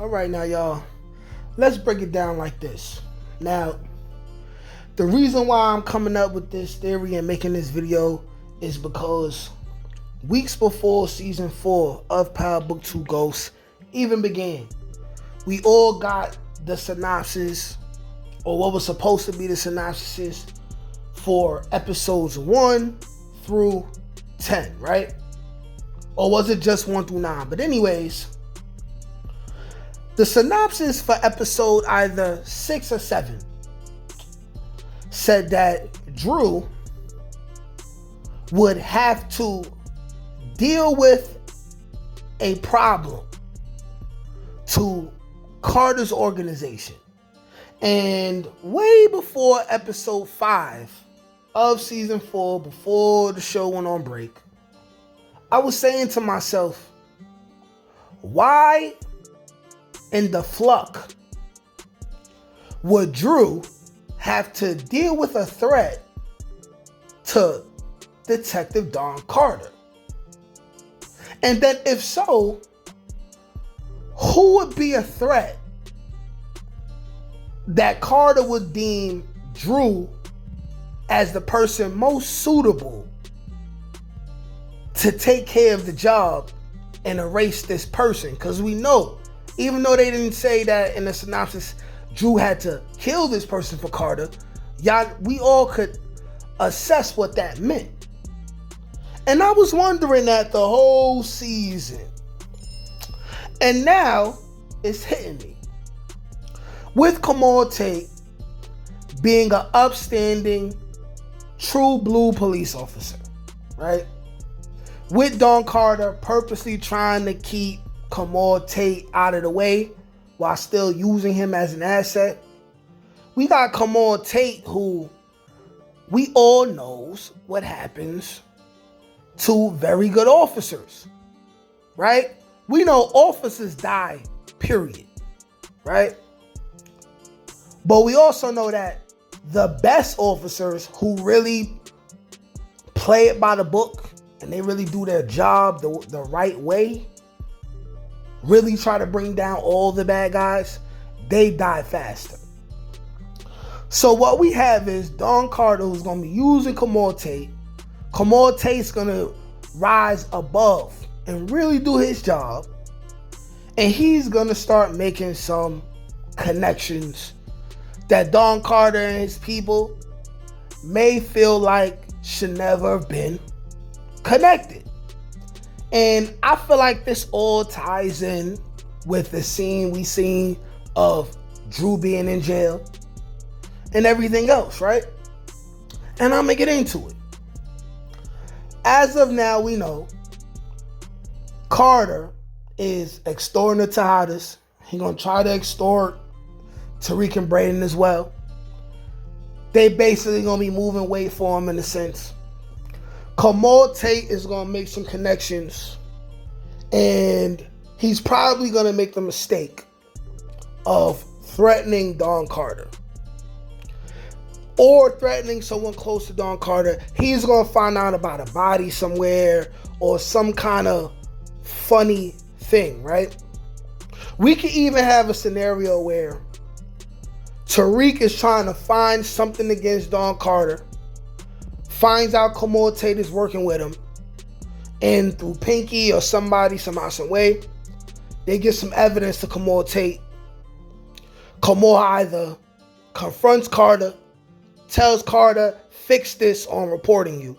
All right, now, y'all, let's break it down like this. Now, the reason why I'm coming up with this theory and making this video is because weeks before season 4 of powerbookighost even began, we all got the synopsis, or what was supposed to be the synopsis for episodes 1 through 10, right? Or was it just 1 through 9? But anyways, the synopsis for episode either 6 or 7 said that Drew would have to deal with a problem to Carter's organization. And way before episode 5 of season 4, before the show went on break, I was saying to myself, why in the fluck would Drew have to deal with a threat to Detective Don Carter? And then if so, who would be a threat that Carter would deem Drew as the person most suitable to take care of the job and erase this person? Because we know, even though they didn't say that in the synopsis, Drew had to kill this person for Carter, we all could assess what that meant. And I was wondering that the whole season. And now it's hitting me. With Kamal Tate being an upstanding, true blue police officer, right? With Don Carter purposely trying to keep Kamal Tate out of the way while still using him as an asset. We got Kamal Tate, who we all knows what happens to very good officers, right? We know officers die, period, right? But we also know that the best officers who really play it by the book and they really do their job the right way, really try to bring down all the bad guys, they die faster. So what we have is Don Carter, who's going to be using Kamal Tate. Kamal Tate's going to rise above and really do his job. And he's going to start making some connections that Don Carter and his people may feel like should never have been connected. And I feel like this all ties in with the scene we seen of Drew being in jail and everything else, right? And I'm gonna get into it. As of now, we know Carter is extorting the Tejadas. He's gonna try to extort Tariq and Braden as well. They basically gonna be moving weight for him in a sense. Kamal Tate is gonna make some connections, and he's probably gonna make the mistake of threatening Don Carter or threatening someone close to Don Carter. He's gonna find out about a body somewhere or some kind of funny thing, right? We could even have a scenario where Tariq is trying to find something against Don Carter, finds out Kamal Tate is working with him, and through Pinky or somebody, somehow, some way, they get some evidence to Kamal Tate. Kamal either confronts Carter, tells Carter, fix this on reporting you,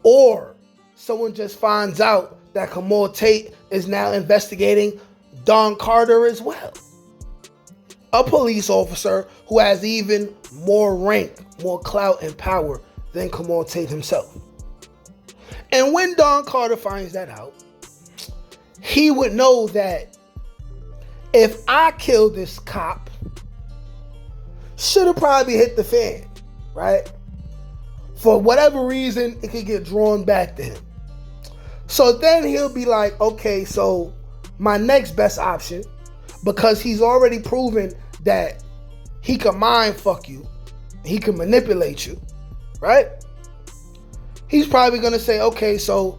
or someone just finds out that Kamal Tate is now investigating Don Carter as well. A police officer who has even more rank, more clout and power than Kamal Tate himself. And when Don Carter finds that out, he would know that if I kill this cop, should have probably hit the fan, right? For whatever reason, it could get drawn back to him. So then he'll be like, okay, so my next best option, because he's already proven that he can mind fuck you, he can manipulate you, right? He's probably gonna say, okay, so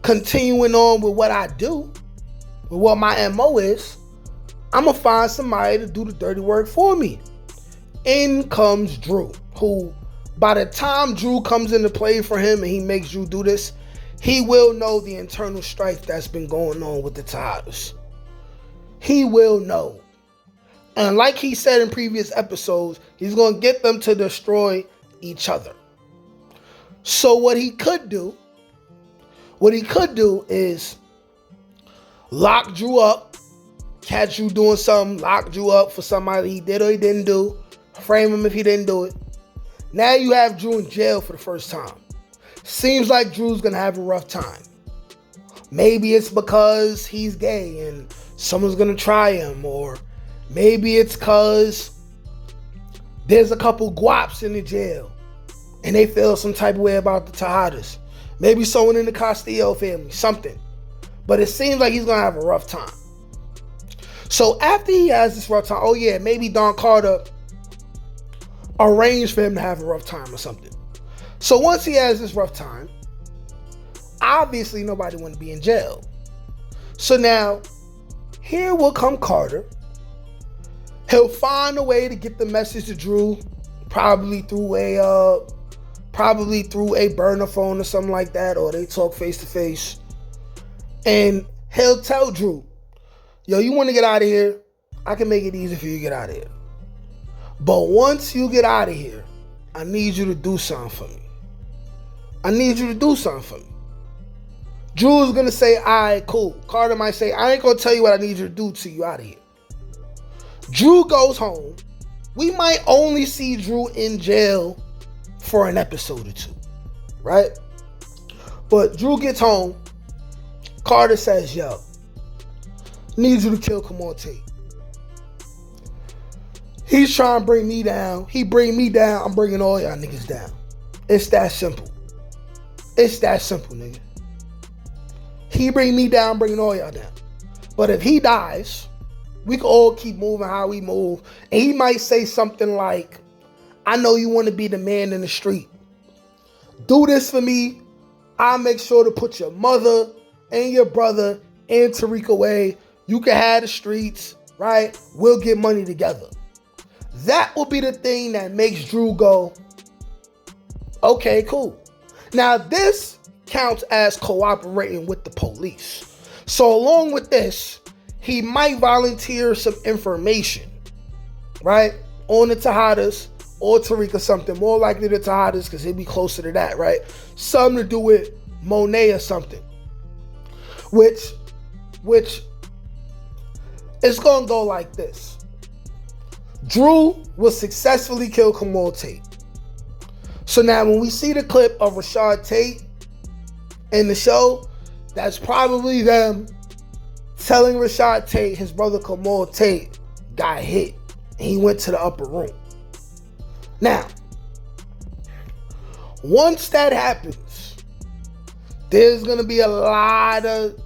continuing on with what I do, with what my MO is, I'm going to find somebody to do the dirty work for me. In comes Drew, who by the time Drew comes into play for him and he makes Drew do this, he will know the internal strife that's been going on with the Tejadas. He will know. And like he said in previous episodes, he's going to get them to destroy each other. So what he could do is lock Drew up, catch Drew doing something, lock Drew up for somebody he did or he didn't do, frame him if he didn't do it. Now you have Drew in jail for the first time. Seems like Drew's going to have a rough time. Maybe it's because he's gay and someone's going to try him, or maybe it's because there's a couple guaps in the jail and they feel some type of way about the Tejadas. Maybe someone in the Castillo family, something. But it seems like he's going to have a rough time. So after he has this rough time, oh yeah, maybe Don Carter arranged for him to have a rough time or something. So once he has this rough time, obviously nobody want to be in jail. So now, here will come Carter. He'll find a way to get the message to Drew, probably through a burner phone or something like that, or they talk face to face. And he'll tell Drew, yo, you want to get out of here? I can make it easy for you to get out of here. But once you get out of here, I need you to do something for me. I need you to do something for me. Drew is going to say, all right, cool. Carter might say, I ain't going to tell you what I need you to do till you out of here. Drew goes home. We might only see Drew in jail for an episode or two, right? But Drew gets home. Carter says, yo, need you to kill Kamal Tate. He's trying to bring me down. He bring me down. I'm bringing all y'all niggas down. It's that simple. It's that simple, nigga. He bring me down, I'm bringing all y'all down. But if he dies, we can all keep moving how we move. And he might say something like, I know you want to be the man in the street. Do this for me. I'll make sure to put your mother and your brother and Tariq away. You can have the streets, right? We'll get money together. That will be the thing that makes Drew go, okay, cool. Now this counts as cooperating with the police. So along with this, he might volunteer some information, right? On the Tejadas or Tariq or something. More likely the Tejadas because he'd be closer to that, right? Something to do with Monet or something. Which it's going to go like this. Drew will successfully kill Kamal Tate. So now when we see the clip of Rashad Tate in the show, that's probably them telling Rashad Tate his brother Kamal Tate got hit and he went to the upper room. Now, once that happens, there's going to be a lot of,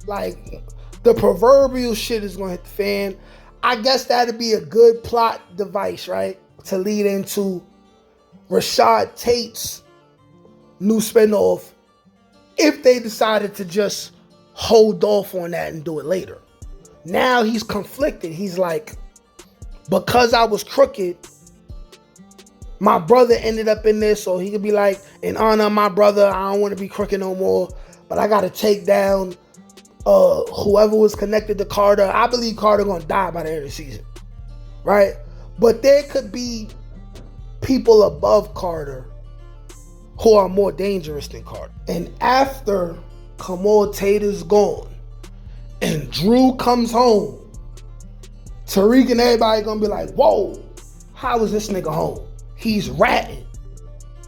like, the proverbial shit is going to hit the fan. I guess that'd be a good plot device, right? To lead into Rashad Tate's new spinoff if they decided to just hold off on that and do it later. Now he's conflicted. He's like, because I was crooked, my brother ended up in this, so he could be like, in honor of my brother, I don't want to be crooked no more, but I got to take down whoever was connected to Carter. I believe Carter gonna die by the end of the season, right? But there could be people above Carter who are more dangerous than Carter. And after Kamal Tate is gone and Drew comes home, Tariq and everybody gonna be like, whoa, how is this nigga home? He's ratting.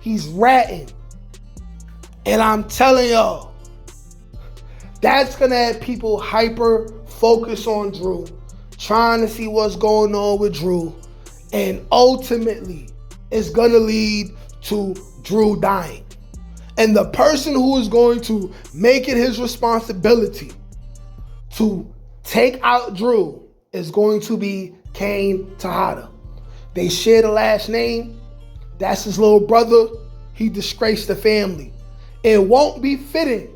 He's ratting. And I'm telling y'all, that's gonna have people hyper focus on Drew, trying to see what's going on with Drew, and ultimately it's gonna lead to Drew dying. And the person who is going to make it his responsibility to take out Drew is going to be Kane Tejada. They share the last name. That's his little brother. He disgraced the family. It won't be fitting.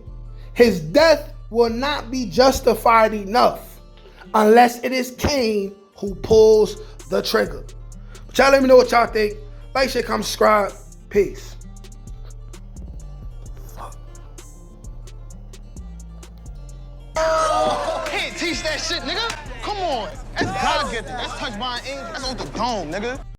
His death will not be justified enough unless it is Kane who pulls the trigger. But y'all let me know what y'all think. Like, share, comment, subscribe. Peace. Can't teach that shit, nigga. Come on. That's God-given. That's touched by an ink. That's on the dome, nigga.